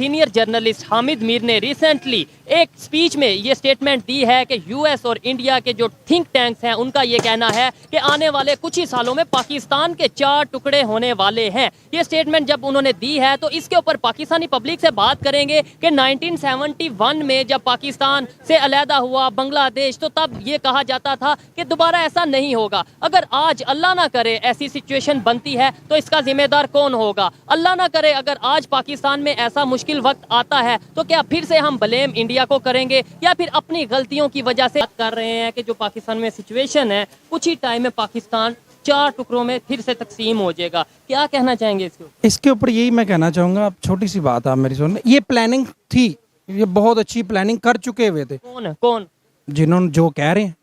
Senior journalist Hamid Mir ने recently एक speech में ये स्टेटमेंट दी है कि यूएस और इंडिया के जो थिंक टैंक्स हैं उनका ये कहना है कि आने वाले कुछ ही सालों में पाकिस्तान के 4 टुकड़े होने वाले हैं। ये स्टेटमेंट जब उन्होंने दी है तो इसके ऊपर पाकिस्तानी पब्लिक से बात करेंगे कि 1971 में जब पाकिस्तान से अलहदा हुआ बांग्लादेश, तो तब ये कहा जाता था कि दोबारा ऐसा नहीं होगा। अगर आज अल्लाह ना करे ऐसी सिचुएशन बनती है तो इसका जिम्मेदार कौन होगा? अल्लाह ना करे अगर आज पाकिस्तान में ऐसा मुश्किल वक्त आता है तो क्या फिर से हम ब्लेम इंडिया को करेंगे या फिर अपनी गलतियों की वजह से बात कर रहे हैं कि जो पाकिस्तान में सिचुएशन है कुछ ही टाइम में पाकिस्तान 4 टुकड़ों में फिर से तकसीम हो जाएगा? क्या कहना चाहेंगे इसके ऊपर? यही मैं कहना चाहूँगा, अब छोटी सी बात आप मेरी सुन, ये प्लानिंग थी, ये बहुत अच्छी प्लानिंग कर चुके हुए थे। कौन जिन्होंने जो कह रहे हैं,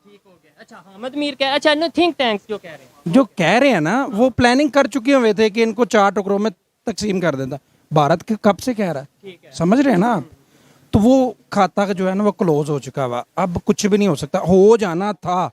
अच्छा हामिद मीर कह, अच्छा थिंक टैंक्स जो कह रहे हैं ना, वो प्लानिंग कर चुके हुए थे कि इनको 4 टुकड़ों में तकसीम कर देता। भारत के कब से कह रहा है, समझ रहे हैं ना? तो वो खाता जो है ना वो क्लोज हो चुका हुआ, अब कुछ भी नहीं हो सकता। हो जाना था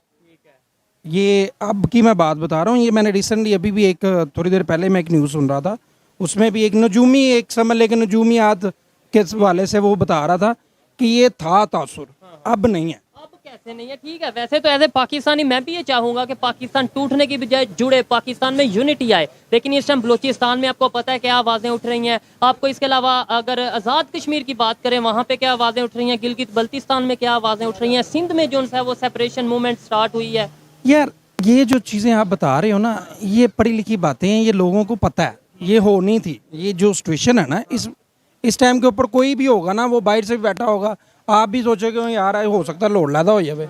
ये, अब की मैं बात बता रहा हूँ। ये मैंने रिसेंटली अभी भी एक थोड़ी देर पहले मैं एक न्यूज़ सुन रहा था, उसमें भी एक नजूमी, एक समझ लेकिन नजूमियात के वाले से वो बता रहा था कि ये था तासुर, अब नहीं है। कैसे नहीं है? ठीक है, वैसे तो ऐसे पाकिस्तानी मैं भी ये चाहूंगा कि पाकिस्तान टूटने की बजाय जुड़े, पाकिस्तान में यूनिटी आए। लेकिन इस टाइम बलूचिस्तान में आपको पता है क्या आवाज़ें उठ रही हैं। आपको इसके अलावा अगर आज़ाद कश्मीर की बात करें वहाँ पे क्या आवाज़ें उठ रही हैं, गिलगित बल्तिस्तान में क्या आवाज़ें उठ रही हैं, सिंध में जो है वो सेपरेशन मूवमेंट स्टार्ट हुई है। यार ये जो चीज़ें आप बता रहे हो ना, ये पढ़ी लिखी बातें हैं, ये लोगों को पता है, ये होनी थी। ये जो सिचुएशन है ना, इस टाइम के ऊपर कोई भी होगा ना, वो बाहर से भी बैठा होगा, आप भी सोचोगे यार हो सकता है लोड लैदा हो जाए,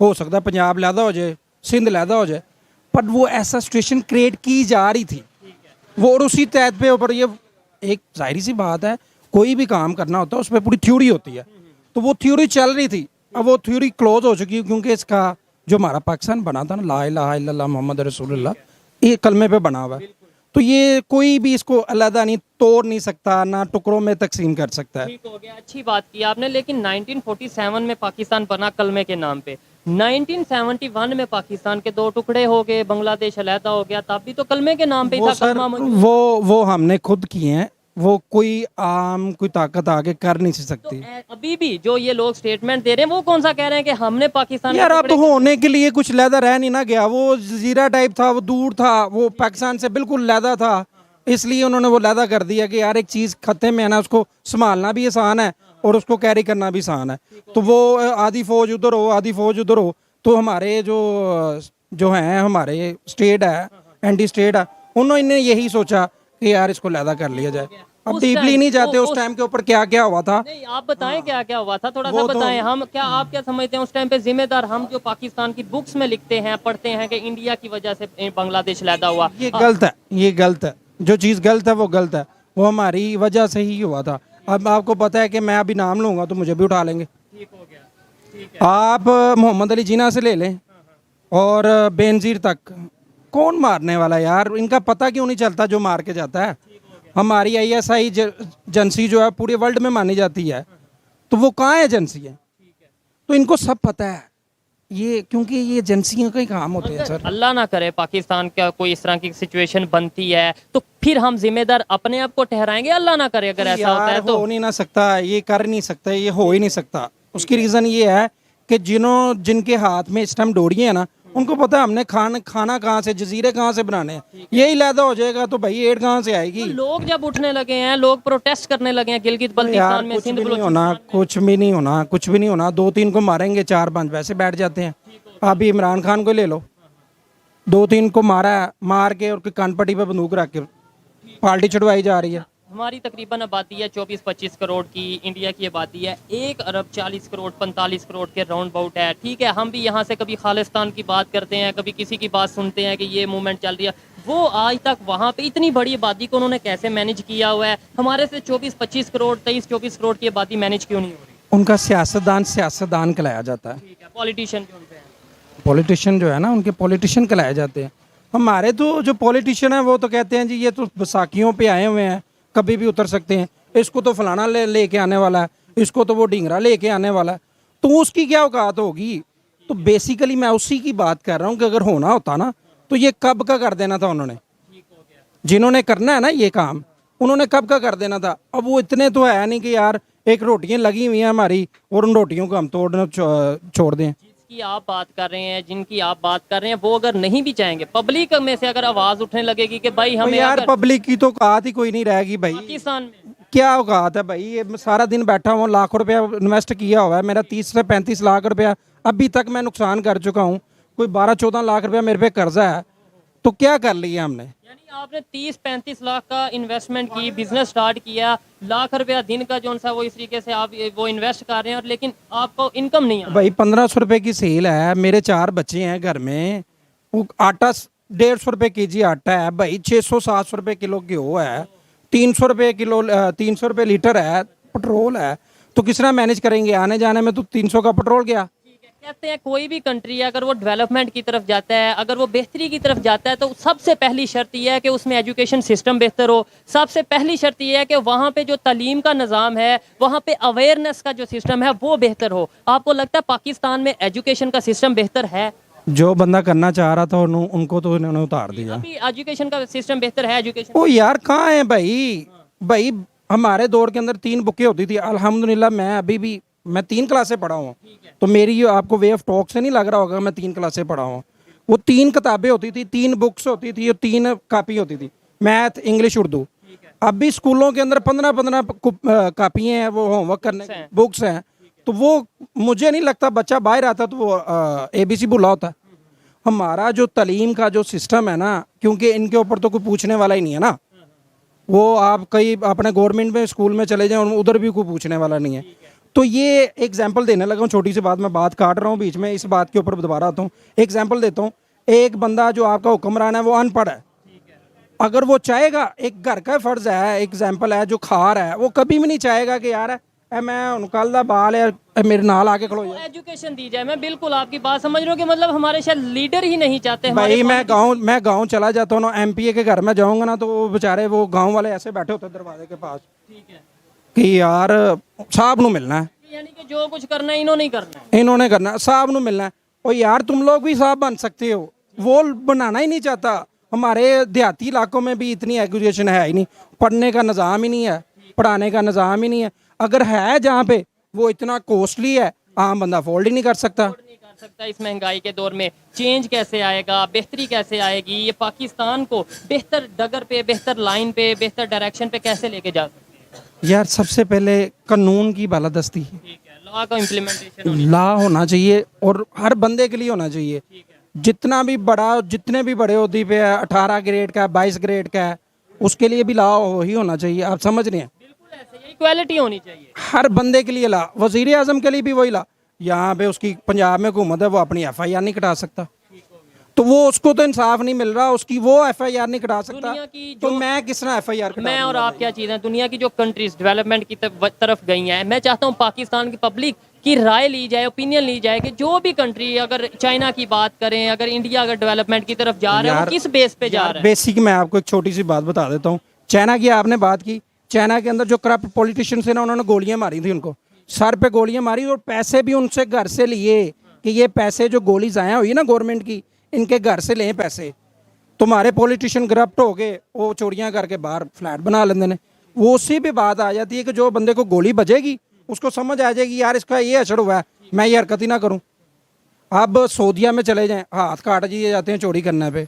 हो सकता है पंजाब लैदा हो जाए, सिंध लैदा हो जाए, पर वो ऐसा सिचुएशन क्रिएट की जा रही थी वो, और उसी तहत पे ऊपर ये एक जाहिर सी बात है, कोई भी काम करना होता है उस पर पूरी थ्योरी होती है, तो वो थ्योरी चल रही थी। अब वो थ्योरी क्लोज हो चुकी है क्योंकि इसका जो हमारा पाकिस्तान बना था ना, ला इलाहा इल्लल्लाह मोहम्मद रसूलुल्लाह, ये कलमे पे बना हुआ है, तो ये कोई भी इसको अलहदा नहीं तोड़ नहीं सकता, ना टुकड़ों में तकसीम कर सकता है। ठीक हो गया, अच्छी बात की आपने। लेकिन 1947 में पाकिस्तान बना कलमे के नाम पे, 1971 में पाकिस्तान के 2 टुकड़े हो गए, बांग्लादेश अलहदा हो गया, तब भी तो कलमे के नाम पे ही था। सर, वो हमने खुद किए हैं, वो कोई आम कोई ताकत आगे कर नहीं सकती। तो अभी भी जो ये लोग स्टेटमेंट दे रहे हैं वो कौन सा कह रहे हैं कि हमने पाकिस्तान, यार अब होने के लिए कुछ लहदा रह नहीं ना गया, वो जजीरा टाइप था, वो दूर था, वो पाकिस्तान से बिल्कुल लहदा था, इसलिए उन्होंने वो लहदा कर दिया कि यार एक चीज़ खत्ते में है ना, उसको संभालना भी आसान है और उसको कैरी करना भी आसान है। तो वो आधी फौज उधर हो आधी फौज उधर हो, तो हमारे जो हैं हमारे स्टेट है, एंटी स्टेट है, उन्होंने यही सोचा कि यार इसको लहदा कर लिया जाए। अब डीपली नहीं जाते उस टाइम के ऊपर क्या क्या हुआ था। नहीं, आप बताएं क्या क्या हुआ था, थोड़ा सा बताएं। हम क्या, आप क्या समझते हैं उस टाइम पे जिम्मेदार हम जो पाकिस्तान की बुक्स में लिखते हैं, पढ़ते हैं कि इंडिया की वजह से बांग्लादेश लहदा हुआ, ये गलत है, ये गलत है। जो चीज़ गलत है वो गलत है, वो हमारी वजह से ही हुआ था। अब आपको पता है कि मैं अभी नाम लूंगा तो मुझे भी उठा लेंगे। ठीक हो गया, ठीक है। आप मोहम्मद अली जिन्ना से ले लें और बेनजीर तक, कौन मारने वाला यार? इनका पता क्यों नहीं चलता जो मार के जाता है? हमारी ISI एजेंसी जो है पूरे वर्ल्ड में मानी जाती है, तो वो कहाँ एजेंसी है? तो इनको सब पता है ये, क्योंकि ये एजेंसियों का ही काम होते हैं सर। अल्लाह ना करे पाकिस्तान का कोई इस तरह की सिचुएशन बनती है तो फिर हम जिम्मेदार अपने आप को ठहराएंगे? अल्लाह ना करे अगर ऐसा होता है तो। हो नहीं ना सकता, ये कर नहीं सकता, ये हो ही नहीं सकता। उसकी रीज़न ये है कि जिनके हाथ में इस टाइम डोरियां है ना, उनको पता है हमने खाना कहाँ से, जजीरे कहाँ से बनाने हैं। यही लैदा हो जाएगा तो भाई एड कहाँ से आएगी? तो लोग जब उठने लगे हैं, लोग प्रोटेस्ट करने लगे हैं गिलगित बल्तिस्तान में, सिंध बलूचिस्तान में, कुछ भी नहीं होना, कुछ भी नहीं होना। 2-3 को मारेंगे, 4-5 वैसे बैठ जाते हैं। अभी इमरान खान को ले लो, 2-3 को मार के और कानपट्टी पे बंदूक रख के पार्टी छुड़वाई जा रही है। हमारी तकरीबन आबादी है 24-25 करोड़ की, इंडिया की आबादी है 1 अरब 40 करोड़ 45 करोड़ के राउंड बाउट है। ठीक है, हम भी यहाँ से कभी खालिस्तान की बात करते हैं, कभी किसी की बात सुनते हैं कि ये मूवमेंट चल रही है। वो आज तक वहाँ पे इतनी बड़ी आबादी को उन्होंने कैसे मैनेज किया हुआ है? हमारे से 24-25 करोड़ 23-24 करोड़ की आबादी मैनेज क्यों नहीं हो रही? उनका सियासतदान कहलाया जाता है। ठीक है, पॉलिटिशियन जो उनपे हैं, पॉलिटिशियन जो है ना, उनके पॉलिटिशियन कहलाए जाते हैं। हमारे तो जो पॉलिटिशियन है वो तो कहते हैं जी ये तो बैसाखियों पे आए हुए हैं, कभी भी उतर सकते हैं, इसको तो फलाना लेके आने वाला है, इसको तो वो ढींगरा लेके आने वाला है, तो उसकी क्या औकात होगी? तो बेसिकली मैं उसी की बात कर रहा हूँ कि अगर होना होता ना तो ये कब का कर देना था उन्होंने। जिन्होंने करना है ना ये काम, उन्होंने कब का कर देना था। अब वो इतने तो है नहीं कि यार एक रोटियां लगी हुई हैं हमारी और उन रोटियों को हम तोड़ना छोड़ दें। जिसकी आप बात कर रहे हैं, जिनकी आप बात कर रहे हैं, वो अगर नहीं भी चाहेंगे, पब्लिक में से अगर आवाज उठने लगेगी कि भाई तो हमें यार अगर पब्लिक की तो औकात ही कोई नहीं रहेगी भाई। पाकिस्तान में क्या औकात है भाई, ये मैं सारा दिन बैठा हूँ, लाखों रुपया इन्वेस्ट किया हुआ है मेरा, 30 से 35 लाख रुपया अभी तक मैं नुकसान कर चुका हूँ, कोई 12-14 लाख रुपया मेरे पे कर्जा है, तो क्या कर लिया हमने। यानी आपने 30-35 लाख का इन्वेस्टमेंट की, बिजनेस स्टार्ट किया, लाख रुपया दिन का जो सा वो इस तरीके से आप वो इन्वेस्ट कर रहे हैं, और लेकिन आपको इनकम नहीं आ रही। भाई 1500 रुपए की सेल है, मेरे 4 बच्चे हैं घर में, वो आटा 150 रुपए केजी आटा है भाई, 600-700 रुपए किलो गेहूँ है, 300 रुपए किलो 300 रुपए लीटर है पेट्रोल है, तो किस तरह मैनेज करेंगे। आने जाने में तो 300 का पेट्रोल गया। कहते हैं कोई भी कंट्री है अगर वो डेवलपमेंट की तरफ जाता है, अगर वो बेहतरी की तरफ जाता है, तो सबसे पहली शर्त यह है कि उसमें एजुकेशन सिस्टम बेहतर हो। सबसे पहली शर्त यह है कि वहाँ पे जो तालीम का निज़ाम है, वहाँ पे अवेयरनेस का जो सिस्टम है वो बेहतर हो। आपको लगता है पाकिस्तान में एजुकेशन का सिस्टम बेहतर है? जो बंदा करना चाह रहा था उनको तो इन्होंने उतार दिया। अभी एजुकेशन का सिस्टम बेहतर है? एजुकेशन ओ यार कहाँ है भाई, भाई हमारे दौर के अंदर 3 बुकें होती थी अल्हम्दुलिल्लाह, मैं अभी भी मैं 3 क्लासें पढ़ा हूँ, तो मेरी आपको वे ऑफ टॉक से नहीं लग रहा होगा मैं 3 क्लासें पढ़ा हूँ। वो 3 किताबें होती थी, 3 बुक्स होती थी और 3 कापी होती थी, मैथ इंग्लिश उर्दू। अब भी स्कूलों के अंदर 15-15 कापियाँ हैं, वो होमवर्क करने की बुक्स हैं, तो वो मुझे नहीं लगता बच्चा बाहर आता तो वो ABC भुला होता। हमारा जो तालीम का जो सिस्टम है ना, क्योंकि इनके ऊपर तो कोई पूछने वाला ही नहीं है ना, वो आप कहीं अपने गवर्नमेंट में स्कूल में चले जाएं और उधर भी कोई पूछने वाला नहीं है। तो ये एग्जाम्पल देने लगा हूँ, छोटी सी बात, मैं बात काट रहा हूँ बीच में, इस बात के ऊपर दोबारा आता हूँ। एग्जाम्पल देता हूँ, एक बंदा जो आपका हुक्मरान है वो अनपढ़ है, अगर वो चाहेगा, एक घर का फर्ज है, एग्जाम्पल है, जो खा रहा है वो कभी भी नहीं चाहेगा कि यार मैं कल दा बाल है मेरे नाल आके खड़ो जाए। एजुकेशन दी जाए। मैं बिल्कुल आपकी बात समझ रहा हूँ कि मतलब हमारे शायद लीडर ही नहीं चाहते। भाई मैं गांव चला जाता हूँ ना, MPA के घर में जाऊंगा ना, तो वो बेचारे वो गांव वाले ऐसे बैठे होते दरवाजे के पास, ठीक है, कि यार साहब नू मिलना है, यानी कि जो कुछ करना है इन्होंने ही करना है, इन्होंने करना है, साहब नू मिलना है। और यार तुम लोग भी साहब बन सकते हो, वो बनाना ही नहीं चाहता। हमारे देहाती इलाकों में भी इतनी एजुकेशन है ही नहीं, पढ़ने का निज़ाम ही नहीं है, पढ़ाने का निज़ाम ही नहीं है, अगर है जहाँ पे वो इतना कॉस्टली है, आम बंदा अफोर्ड ही नहीं कर सकता। नहीं कर सकता। इस महंगाई के दौर में चेंज कैसे आएगा, बेहतरी कैसे आएगी, ये पाकिस्तान को बेहतर डगर पे, बेहतर लाइन पे, बेहतर डायरेक्शन पे कैसे लेके जा सकते हैं? यार सबसे पहले कानून की बालादस्ती, ठीक है, लॉ का इम्प्लीमेंटेशन लॉ होना चाहिए और हर बंदे के लिए होना चाहिए। जितना भी बड़ा, जितने भी बड़े ओहदे पे है, 18 ग्रेड का है, 22 ग्रेड का है, उसके लिए भी लॉ ही होना चाहिए। आप समझ रहे हैं, बिल्कुल ऐसे इक्वालिटी होनी चाहिए हर बंदे के लिए लॉ। वजीर आजम के लिए भी वही लॉ। यहाँ पे उसकी पंजाब में हुकूमत है, वो अपनी FIR नहीं कटा सकता, तो वो उसको तो इंसाफ नहीं मिल रहा, उसकी वो FIR नहीं कटा सकता, दुनिया की तो मैं किस तरह FIR कटा मैं और आप क्या चीज़ है, दुनिया की जो कंट्रीज डेवलपमेंट की तरफ गई हैं, मैं चाहता हूँ पाकिस्तान की पब्लिक की राय ली जाए, ओपिनियन ली जाए कि जो भी कंट्री, अगर चाइना की बात करें, अगर इंडिया अगर डेवलपमेंट की तरफ जा रहा है, वो किस बेस पे जा रहा है। बेसिक मैं आपको एक छोटी सी बात बता देता हूँ। चाइना की आपने बात की, चाइना के अंदर जो करप्ट पॉलिटिशियंस है ना, उन्होंने गोलियां मारी थी, उनको सर पे गोलियां मारी और पैसे भी उनसे घर से लिए कि ये पैसे जो गोली ज़ाया हुई ना गवर्नमेंट की, इनके घर से लें पैसे। तुम्हारे पॉलिटिशियन करप्ट हो गए, वो चोरियां करके बाहर फ्लैट बना लेते हैं। वो उसी भी बात आ जाती है कि जो बंदे को गोली बजेगी उसको समझ आ जाएगी यार इसका ये असर हुआ है, मैं ये हरकत ही ना करूं। अब सऊदिया में चले जाएं, हाथ काट दिए जाते हैं चोरी करने पे।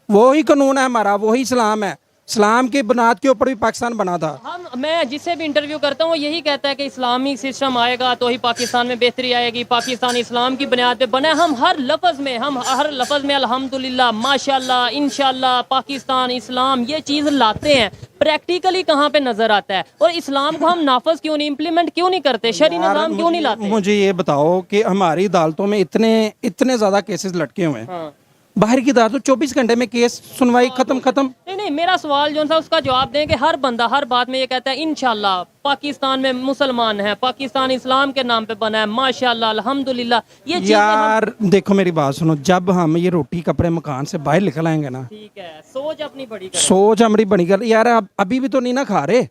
वही कानून है हमारा, वही इस्लाम है। इस्लाम की बुनियाद के ऊपर भी पाकिस्तान बना था। मैं जिससे भी इंटरव्यू करता हूँ वो यही कहता है कि इस्लामी सिस्टम आएगा तो ही पाकिस्तान में बेहतरी आएगी, पाकिस्तान इस्लाम की बुनियाद पे बना है। हम हर लफ्ज़ में अल्हम्दुलिल्लाह, माशाल्लाह, इंशाल्लाह, पाकिस्तान इस्लाम ये चीज़ लाते हैं, प्रैक्टिकली कहाँ पे नजर आता है? और इस्लाम को हम नाफज क्यों नहीं, इम्प्लीमेंट क्यों नहीं करते, शरी निज़ाम क्यों नहीं लाते? मुझे ये बताओ कि हमारी अदालतों में इतने ज्यादा केसेस लटके हुए हैं। बाहर की अदालतों 24 घंटे में केस सुनवाई खत्म। नहीं, मेरा सवाल जो था उसका जवाब दें कि हर बंदा हर बात में ये कहता है इंशाल्लाह पाकिस्तान में मुसलमान है, पाकिस्तान इस्लाम के नाम पे बना है, माशाल्लाह, अल्हम्दुलिल्लाह। ये यार देखो मेरी बात सुनो, जब हम ये रोटी कपड़े मकान से बाहर निकल आएंगे ना, ठीक है, सोच अपनी बड़ी करें। सोच हमारी बनी कर यार, अभी भी तो नहीं ना खा रहे,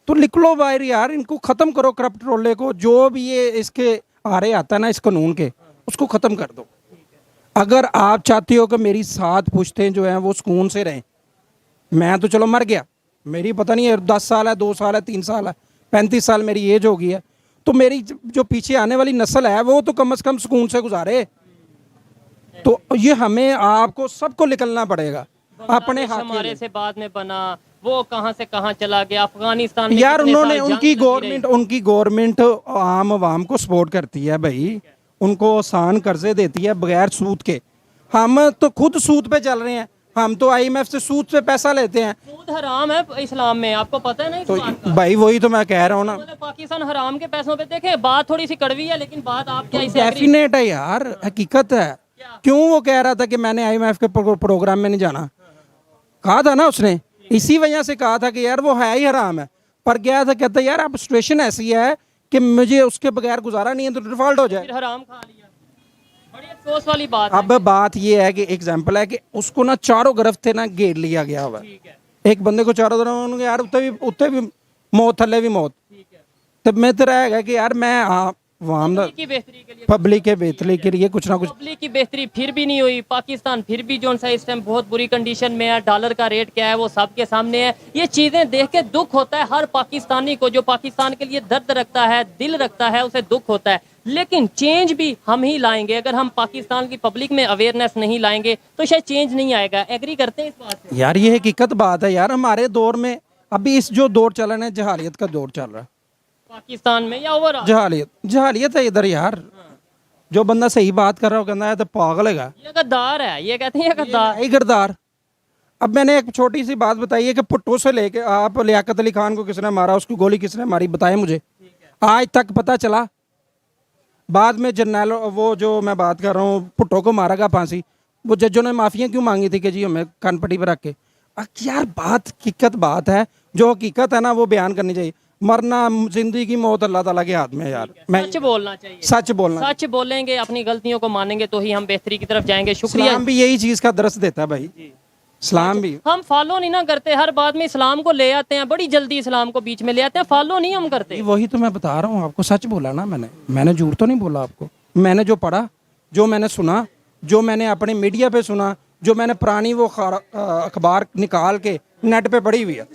तो निकलो बाहर यार, इनको खत्म करो करप्ट रोले को, जो भी ये इसके आ रहे आता है ना इस कानून के, उसको खत्म कर दो। अगर आप चाहते हो कि मेरी 7 पुश्तें जो हैं वो सुकून से रहें, मैं तो चलो मर गया, मेरी पता नहीं है 10 साल है, 2 साल है, 3 साल है, 35 साल मेरी एज हो गई है। तो मेरी जो पीछे आने वाली नस्ल है वो तो कम से कम सुकून से गुजारे। तो ये हमें आपको सबको निकलना पड़ेगा अपने बांग्लादेश हाथ हमारे से बाद में बना, वो कहाँ से कहाँ चला गया, अफगानिस्तान में यार कितने उन्होंने साल जंग उनकी लगी रही। गवर्नमेंट आम आवाम को सपोर्ट करती है भाई, उनको आसान कर्जे देती है बगैर सूद के। हम तो खुद सूद पे चल रहे हैं, हम तो आईएमएफ से सूद पे पैसा लेते हैं। सूद हराम है इस्लाम में, आपको पता है ना इस तो बात का? भाई वही तो मैं कह रहा हूँ ना, मतलब पाकिस्तान हराम के पैसों पे देखे, बात थोड़ी सी कड़वी है लेकिन बात आप क्या इसे agree- डेफिनेट है यार, हकीकत है। क्यों वो कह रहा था कि मैंने आईएमएफ के प्रोग्राम में नहीं जाना, कहा था ना उसने, इसी वजह से कहा था कि यार वो है ही हराम है। पर गया था, कहता यार अब सिचुएशन ऐसी है कि मुझे उसके बगैर गुजारा नहीं है, तो डिफॉल्ट हो जाए। फिर हराम खा लिया। बड़ी अफसोस वाली बात है। अब बात ये है कि एग्जाम्पल है कि उसको ना चारों तरफ थे ना घेर लिया गया हुआ है। ठीक है, एक बंदे को चारों तरफ उन्होंने यार उत्ते भी मौत, थले भी मौत। ठीक है। तब मैं तो रहेगा कि यार मैं आवाम पब्लिक की बेहतरी के लिए, पब्लिक के बेहतरी के लिए कुछ ना कुछ। पब्लिक की बेहतरी फिर भी नहीं हुई। पाकिस्तान फिर भी जो सा इस टाइम बहुत बुरी कंडीशन में है, डॉलर का रेट क्या है वो सबके सामने है। ये चीजें देख के दुख होता है हर पाकिस्तानी को, जो पाकिस्तान के लिए दर्द रखता है, दिल रखता है, उसे दुख होता है। लेकिन चेंज भी हम ही लाएंगे। अगर हम पाकिस्तान की पब्लिक में अवेयरनेस नहीं लाएंगे तो शायद चेंज नहीं आएगा। एग्री करते हैं इस बात से? यार ये हकीकत बात है यार, हमारे दौर में अभी इस जो दौर चल रहा है, जहालियत का दौर चल रहा है। पाकिस्तान में या ओवरऑल? जहालियत है इधर यार। जो बंदा सही बात कर रहा है वो कहता है तो पागल है। ये गद्दार है, ये कहते हैं ये गद्दार। गद्दार। अब मैंने एक छोटी सी बात बताई है कि भुट्टो से लेके आप लियाकत अली खान को किसने मारा, उसकी गोली किसने मारी, बताएं मुझे। आज तक पता चला। बाद में जर्नल वो जो मैं बात कर रहा हूँ भुट्टो को मारा गया फांसी, वो जजों ने माफियाँ क्यों मांगी थी कि जी हमें कानपट्टी पर रख के। यार बात हकीकत बात है, जो हकीकत है ना वो बयान करनी चाहिए। मरना जिंदगी की मौत अल्लाह ताला के हाथ में है यार। मैं सच बोलना चाहिए। सच बोलना, सच बोलेंगे, अपनी गलतियों को मानेंगे तो ही हम बेहतरी की तरफ जाएंगे। शुक्रिया। इस्लाम भी यही चीज़ का दरस देता है भाई, इस्लाम भी। हम फॉलो नहीं ना करते, हर बात में इस्लाम को ले आते हैं, बड़ी जल्दी इस्लाम को बीच में ले आते हैं, फॉलो नहीं हम करते। वही तो मैं बता रहा हूँ आपको, सच बोला ना मैंने झूठ तो नहीं बोला आपको। मैंने जो पढ़ा, जो मैंने सुना, जो मैंने अपने मीडिया पे सुना, जो मैंने पुरानी वो अखबार निकाल के नेट पे पढ़ी हुई है,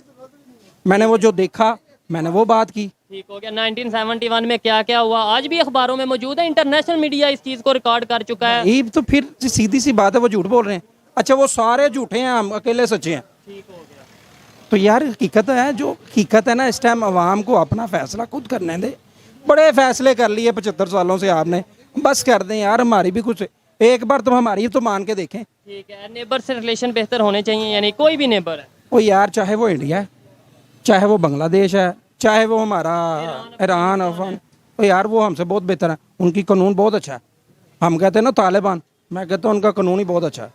मैंने वो जो देखा मैंने वो बात की। ठीक हो गया। 1971 में क्या क्या हुआ आज भी अखबारों में मौजूद है, इंटरनेशनल मीडिया इस चीज को रिकॉर्ड कर चुका है। ये तो फिर सीधी सी बात है, वो झूठ बोल रहे हैं। अच्छा वो सारे झूठे हैं, हम अकेले सच्चे हैं। ठीक हो गया। तो यार हकीकत है, जो हकीकत है ना, इस टाइम आवाम को अपना फैसला खुद करने दे। बड़े फैसले कर लिए 75 सालों से आपने, बस कर दें यार, हमारी भी कुछ एक बार तो हमारी तो मान के देखें। ठीक है, नेबर से रिलेशन बेहतर होने चाहिए, यानी कोई भी नेबर है वो यार, चाहे वो इंडिया है, चाहे वो बांग्लादेश है, चाहे वो हमारा ईरान अफगान, तो यार वो हमसे बहुत बेहतर है। उनकी कानून बहुत अच्छा है। हम कहते हैं ना तालिबान, मैं कहता हूँ उनका कानून ही बहुत अच्छा है।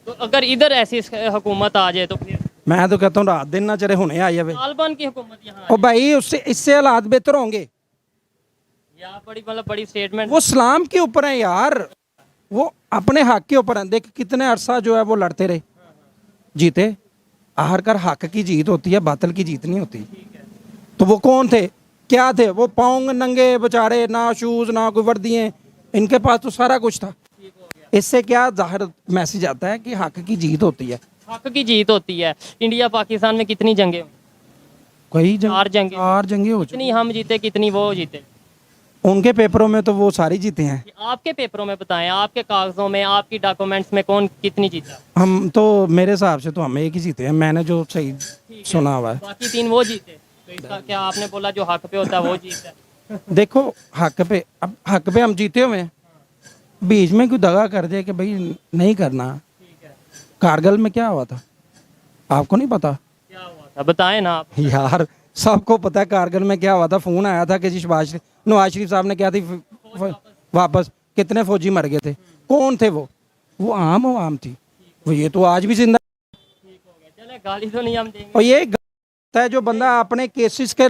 तो अगर इधर ऐसी हुकूमत आ जाए तो फिर मैं तो कहता हूँ रात दिन ना चले, हुने आई है। तालिबान की हुकूमत यहाँ और भाई उससे इससे हालात बेहतर होंगे। या बड़ी मतलब बड़ी स्टेटमेंट। वो इस्लाम के ऊपर है यार, वो अपने हक के ऊपर है। देख कितने अरसा जो है वो लड़ते रहे, जीते। आखिरकार हक की जीत होती है, बातिल की जीत नहीं होती। तो वो कौन थे, क्या थे? वो पाँव नंगे बेचारे, ना शूज ना कोई वर्दियाँ, इनके पास तो सारा कुछ था। इससे क्या जाहिर मैसेज आता है कि हक की जीत होती है। हक की जीत होती है। इंडिया पाकिस्तान में कितनी जंगें हुई? कई चार जंगें। चार जंगे हो चुकी। कितनी हम जीते, कितनी वो जीते? उनके पेपरों में तो वो सारी जीते हैं। आपके पेपरों में बताएं, आपके कागजों में, आपकी डॉक्यूमेंट्स में कौन कितनी जीता? हम तो मेरे हिसाब से तो हम एक ही जीते हैं, मैंने जो सही सुना हुआ है। बाकी 3 वो जीते। तो इसका क्या आपने बोला जो हक पे होता है वो जीता है? देखो हक पे, अब हक पे हम जीते हुए हैं, बीच में कोई दगा कर दे कि भाई नहीं करना। कारगिल में क्या हुआ था आपको नहीं पता? क्या हुआ था बताएं ना आप। यार सबको पता है कारगिल में क्या हुआ था। फोन आया था कि जी नवाज शरीफ साहब ने क्या थी वापस, कितने फौजी मर गए थे। कौन थे वो आम आवाम थी। वो ये तो आज भी जिंदा। चले गाली तो नहीं हम देंगे। और ये गलत है जो बंदा अपने केसेस के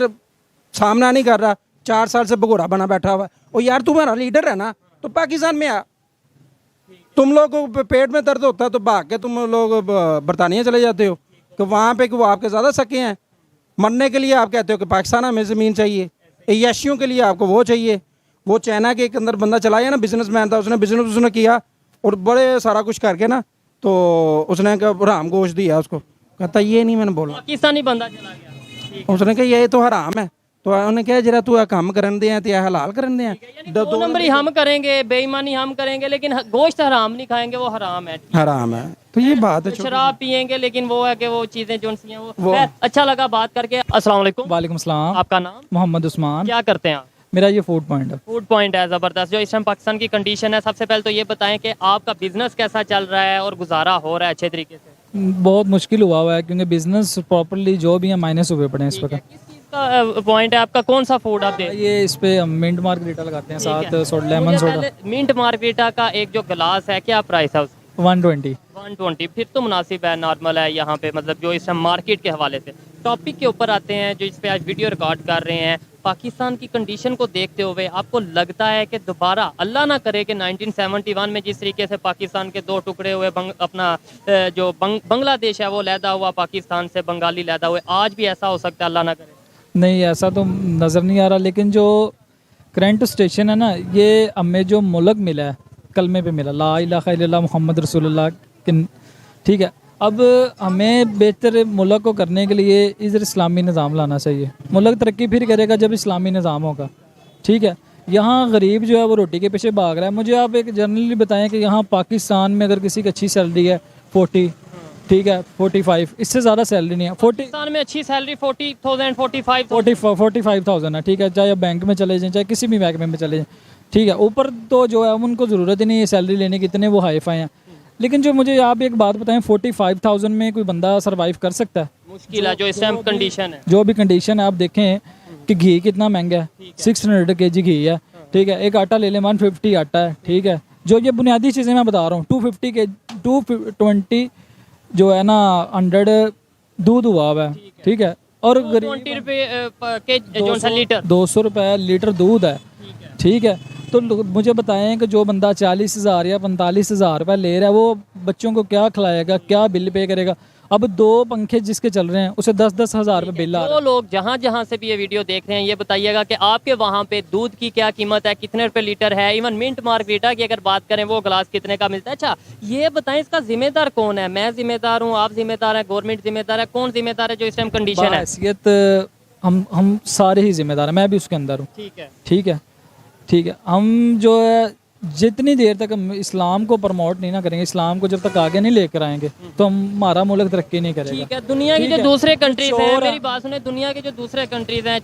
सामना नहीं कर रहा, 4 साल से भगोड़ा बना बैठा हुआ है। और यार तुम्हारा लीडर है ना, तो पाकिस्तान में आ। तुम लोग को पेट में दर्द होता है तो भाग के तुम लोग बरतानिया चले जाते हो कि वहाँ पे कि वो आपके ज़्यादा सके हैं। मरने के लिए आप कहते हो कि पाकिस्तान हमें ज़मीन चाहिए, यशियों के लिए आपको वो चाहिए। वो चाइना के अंदर बंदा चलाया ना, बिजनेसमैन था, उसने बिजनेस उसने किया और बड़े सारा कुछ करके ना, तो उसने राम गोश्त दिया उसको, कहता ये नहीं मैंने बोला। पाकिस्तानी बंदा चला गया। ठीक उसने कहा ये तो हराम है, तो उन्हें कहा जरा तू काम करन दे ते हलाल करन दे। है। दो नंबर ही हम करेंगे, बेईमानी हम करेंगे, लेकिन गोश्त हराम नहीं खाएंगे, वो हराम है। हराम है, तो ये बात है। शराब पियेंगे, लेकिन वो है कि वो चीजें जो सी हैं वो खैर, अच्छा लगा बात करके। अस्सलाम वालेकुम। वालेकुम सलाम। आपका नाम? मोहम्मद उस्मान। क्या करते हैं आप? मेरा ये फूड पॉइंट है। फूड पॉइंट है, ज़बरदस्त। जो इस टाइम पाकिस्तान की कंडीशन है, सबसे पहले तो ये बताएं कि आपका बिजनेस कैसा चल रहा है और गुजारा हो रहा है अच्छे तरीके से? बहुत मुश्किल हुआ है क्योंकि बिजनेस प्रॉपर्ली जो भी है माइनस हुए पड़े हैं इस वक्त। किस चीज़ का पॉइंट है आपका? कौन सा फूड आप दे? ये इस पे हम मिंट मार्गरीटा लगाते हैं, साथ soda, lemon soda. Mint margarita का एक जो गिलास है, क्या प्राइस है उसका? 120। 120। फिर तो मुनासिब है, नॉर्मल है यहाँ पे, मतलब जो इस टाइम मार्केट के हवाले से। टॉपिक के ऊपर आते हैं जो इस पे आज वीडियो रिकॉर्ड कर रहे हैं। पाकिस्तान की कंडीशन को देखते हुए आपको लगता है कि दोबारा, अल्लाह ना करे कि 1971 में जिस तरीके से पाकिस्तान के दो टुकड़े हुए, अपना जो बांग्लादेश है वो लैदा हुआ पाकिस्तान से, बंगाली लैदा हुए, आज भी ऐसा हो सकता है? अल्लाह ना करे। नहीं, ऐसा तो नज़र नहीं आ रहा, लेकिन जो करंट स्टेशन है ना, ये हमें जो मुल्क मिला है कलमे पे मिला, ला इलाहा इल्लल्लाह मुहम्मद रसूलुल्लाह। ठीक है, अब हमें बेहतर मुल्क को करने के लिए इधर इस्लामी निज़ाम लाना चाहिए। मुल्क तरक्की फिर करेगा जब इस्लामी निज़ाम होगा। ठीक है, यहाँ गरीब जो है वो रोटी के पीछे भाग रहा है। मुझे आप एक जनरली बताएं कि यहाँ पाकिस्तान में अगर किसी की अच्छी सैलरी है 40, ठीक है 45, इससे ज़्यादा सैलरी नहीं है। 40 पाकिस्तान में अच्छी सैलरी 40,000 45 45,000 है। ठीक है, चाहे आप बैंक में चले जाएं, चाहे किसी भी महकमे में चले जाएं। ठीक है, ऊपर तो जो है उनको ज़रूरत ही नहीं है सैलरी लेने की, इतने वो हाई फाई हैं। लेकिन जो मुझे आप एक बात बताएं, 45,000 में कोई बंदा सरवाइव कर सकता है? मुश्किल है, जो इस टाइम कंडीशन है। जो भी कंडीशन है, आप देखें कि घी कितना महंगा है, 600 kg घी है। ठीक है, एक आटा ले लें 150 आटा है। ठीक है, जो ये बुनियादी चीज़ें मैं बता रहा हूँ, 220 जो है ना 100 दूध हुआ हुआ है। ठीक है, और 20 रुपये के जो सा लीटर, 200 रुपये लीटर दूध है। ठीक है, तो मुझे बताएं कि जो बंदा 40,000 या 45,000 रुपये ले रहा है, वो बच्चों को क्या खिलाएगा, क्या बिल पे करेगा? अब 2 पंखे जिसके चल रहे हैं उसे 10-10 हज़ार रुपये बिल आ रहा है। तो लोग जहाँ जहाँ से भी ये वीडियो देख रहे हैं, ये बताइएगा कि आपके वहाँ पे दूध की क्या कीमत है, कितने रुपए लीटर है? इवन मिंट मार्गरीटा की अगर बात करें, वो गिलास कितने का मिलता है? अच्छा, ये बताएं इसका जिम्मेदार कौन है? मैं जिम्मेदार हूँ, आप जिम्मेदार हैं, गवर्नमेंट जिम्मेदार है, कौन जिम्मेदार है जो इस टाइम कंडीशन है? हैसियत हम सारे ही जिम्मेदार हैं, मैं भी उसके अंदर हूँ। ठीक है, ठीक है, ठीक है, हम जो है जितनी देर तक हम इस्लाम को प्रमोट नहीं ना करेंगे, इस्लाम को जब तक आगे नहीं लेकर आएंगे, तो हमारा मुल्क तरक्की नहीं करेगा। ठीक है। दुनिया की जो दूसरे कंट्रीज हैं, मेरी बात सुने, दुनिया के जो दूसरे कंट्रीज हैं,